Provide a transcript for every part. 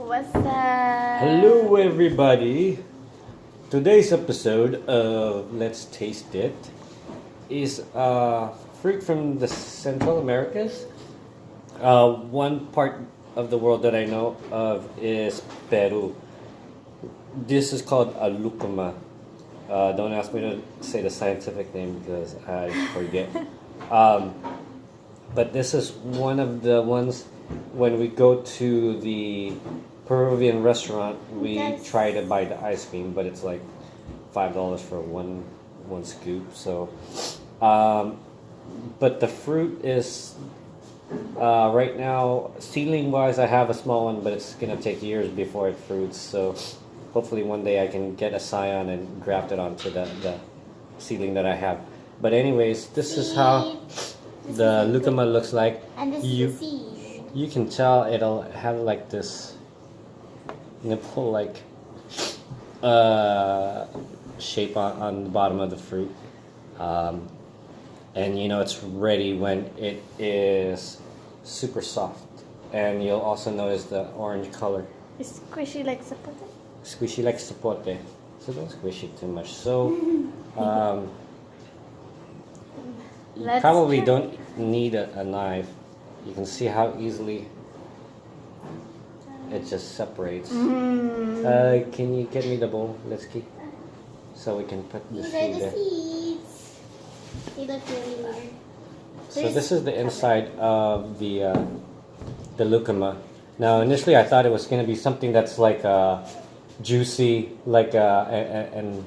What's up? Hello everybody! Today's episode of Let's Taste It is fruit from the Central Americas. One part of the world that I know of is Peru. This is called a Lucuma. Don't ask me to say the scientific name because I forget. But this is one of the ones when we go to the Peruvian restaurant, we try to buy the ice cream, but it's like $5 for one scoop. So, but the fruit is right now seedling wise. I have a small one, but it's gonna take years before it fruits. So, hopefully one day I can get a scion and graft it onto the seedling that I have. But anyways, this is how the Lucuma looks like. And this is the seed. You can tell it'll have like this nipple like shape on the bottom of the fruit, and you know it's ready when it is super soft. And you'll also notice the orange color. It's squishy like zapote. Squishy like sapote, so don't squish it too much. So you probably don't need a knife. You can see how easily it just separates. Can you get me the bowl? Let's keep so we can put the These seed are the there. seeds. They look really weird. So this is the inside of the lucuma. Now initially I thought it was going to be something that's like juicy, like and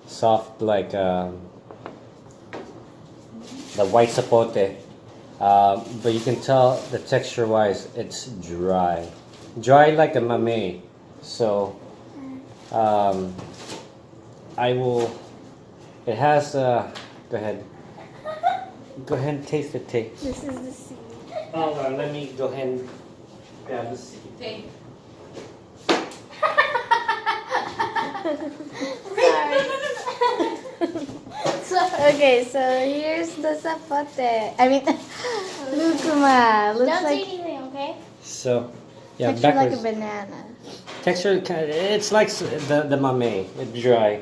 soft, like the white sapote. But you can tell the texture wise it's dry like a mamey. So I will, it has go ahead and taste it. This is the seed. Hold on, let me go ahead and grab the seed. Okay. Okay, so here's the zapote. I mean, lucuma. Looks Don't like say anything, okay? So yeah, texture like backwards. a banana. Texture, it's like the mamey. It's dry.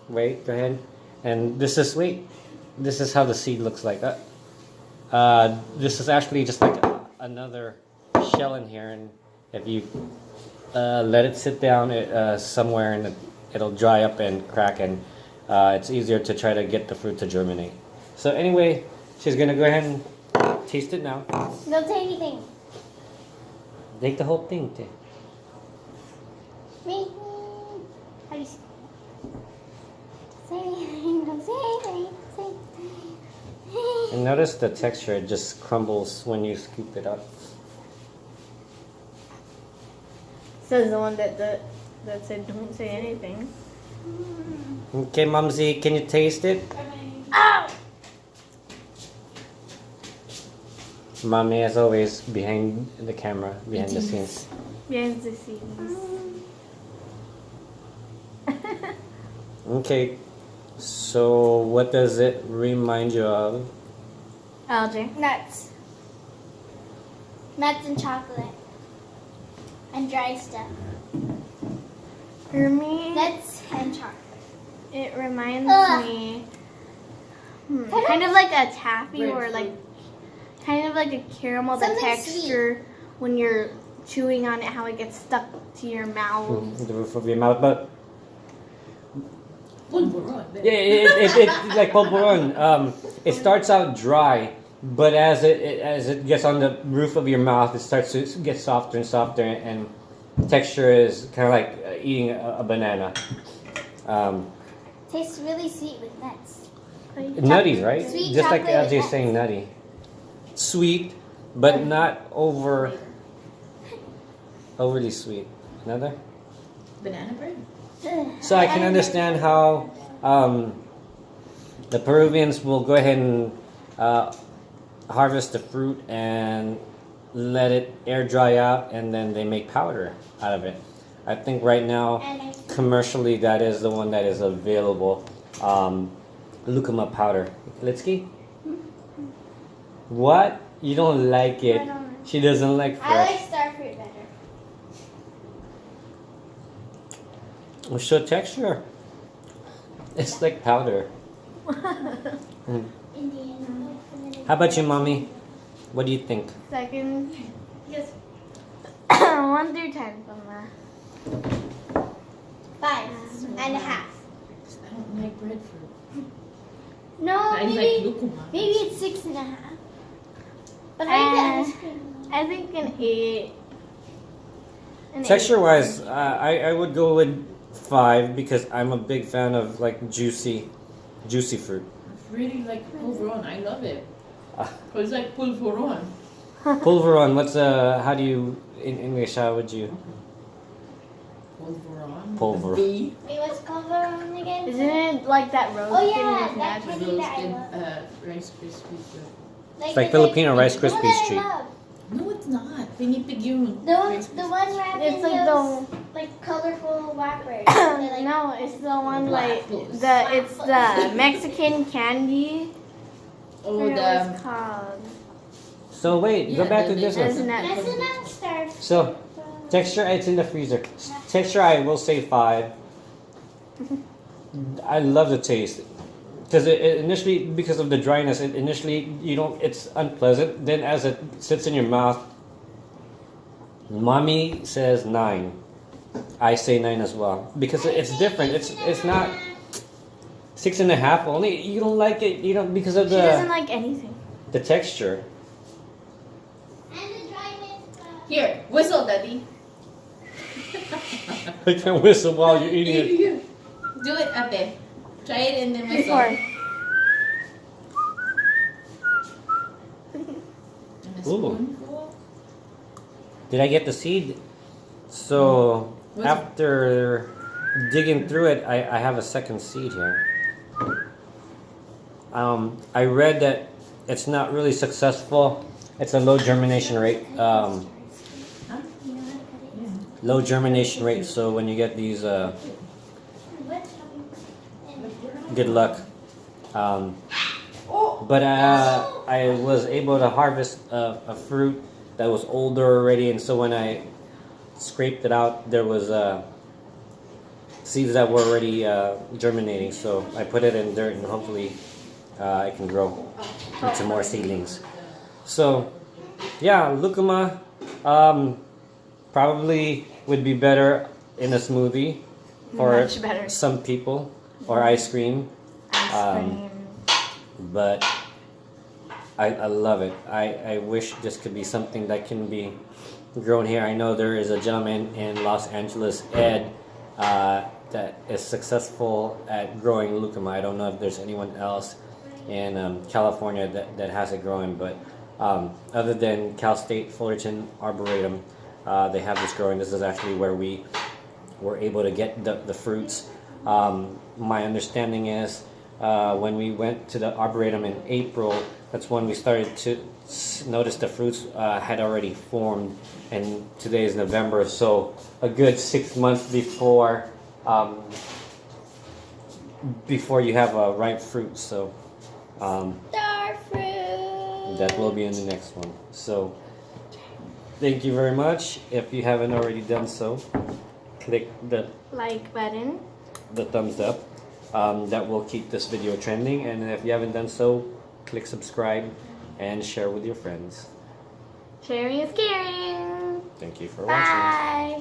Wait, go ahead. And this is this is how the seed looks like. This is actually just like another shell in here, and if you let it sit down somewhere, and it'll dry up and crack, and it's easier to try to get the fruit to germinate. So anyway, she's gonna go ahead and taste it now. Don't say anything. Take the whole thing, Tay. Me? How do you say anything? Don't say anything. Say anything. And notice the texture, it just crumbles when you scoop it up. Says the one that said don't say anything. Okay, Mumsy, can you taste it? Ow! Mommy, as always, behind the camera, behind the scenes. Behind the scenes. Okay, so what does it remind you of? Algae. Nuts. Nuts and chocolate. And dry stuff. For me, Nuts and chocolate. it reminds Ugh. me kind of like a taffy or like kind of like a caramel. The Something texture when you're chewing on it, how it gets stuck to your mouth. The roof of your mouth, but Pulveron. yeah, it's like polvoron. It starts out dry, but as it gets on the roof of your mouth, it starts to get softer and softer, and texture is kind of like eating a banana. Tastes really sweet with nuts. Nutty, right? Sweet Just like chocolate LJ with saying nutty. Sweet, but not overly sweet. Another? Banana bread. So I can understand how the Peruvians will go ahead and harvest the fruit and let it air dry out, and then they make powder out of it. I think right now, commercially, that is the one that is available. Lucuma powder. Litsky? What? You don't like it? I don't. She doesn't like I like fresh. star fruit better. So texture, it's like powder. Mm. Indian. How about you, mommy? What do you think? Second. Yes. 1 through 10, Mama. 5.5. I don't like breadfruit. No, I like maybe Lucuma. it's 6.5. But I like the ice cream. I think an 8. An 8. Texture wise, I would go with 5 because I'm a big fan of like juicy fruit. It's really like pulveron. I love it. Ah. It's like pulveron. Pulveron, what's how do you in English? How would you? Pulveron. Pulver. V. Wait, what's covered again? Isn't it like that roast? Oh, yeah, in that National? candy that I Roasted love. Rice Krispies. It's like Filipino Rice the one Krispies that I treat. love. No, it's not. Pinipig yun. The one, Rice the Krispies. one wrapped It's in like those like colorful wrappers. Like, No, it's the one like Black it's the Mexican candy. I Oh, forget what it's the called. So wait, go Yeah, back to the- this It's one. not. That's enough stars. So texture, it's in the freezer. Texture, I will say 5. I love the taste because it initially, because of the dryness, initially you don't. It's unpleasant. Then as it sits in your mouth, mommy says 9. I say 9 as well because it's different. It's not 6.5 only. You don't like it. You don't because of She doesn't the like anything. texture. And the dryness. here, whistle, daddy. I can whistle while you're eating it. Here. Do it, ate. Try it and then whistle. Before. And a Ooh. spoonful. Did I get the seed? So What's it? after digging through it, I have a second seed here. I read that it's not really successful. It's a low germination rate. Huh? You know how to cut it? Yeah. Low germination rate. So when you get these, What's good luck. But I was able to harvest a fruit that was older already, and so when I scraped it out, there was seeds that were already germinating. So I put it in dirt, and hopefully it can grow into more seedlings. So yeah, Lucuma probably would be better in a smoothie for Much better. some people, or ice cream. Ice cream. But I love it. I wish this could be something that can be grown here. I know there is a gentleman in Los Angeles, Ed, that is successful at growing lucuma. I don't know if there's anyone else in California that has it growing, but other than Cal State Fullerton Arboretum, they have this growing. This is actually where we were able to get the fruits. My understanding is when we went to the Arboretum in April, that's when we started to notice the fruits had already formed, and today is November, so a good 6 months before you have a ripe fruit. So Star fruit. that will be in the next one. So thank you very much. If you haven't already done so, click the Like button. thumbs up. That will keep this video trending, and if you haven't done so, click subscribe and share with your friends. Sharing is caring. Thank you for watching. Bye.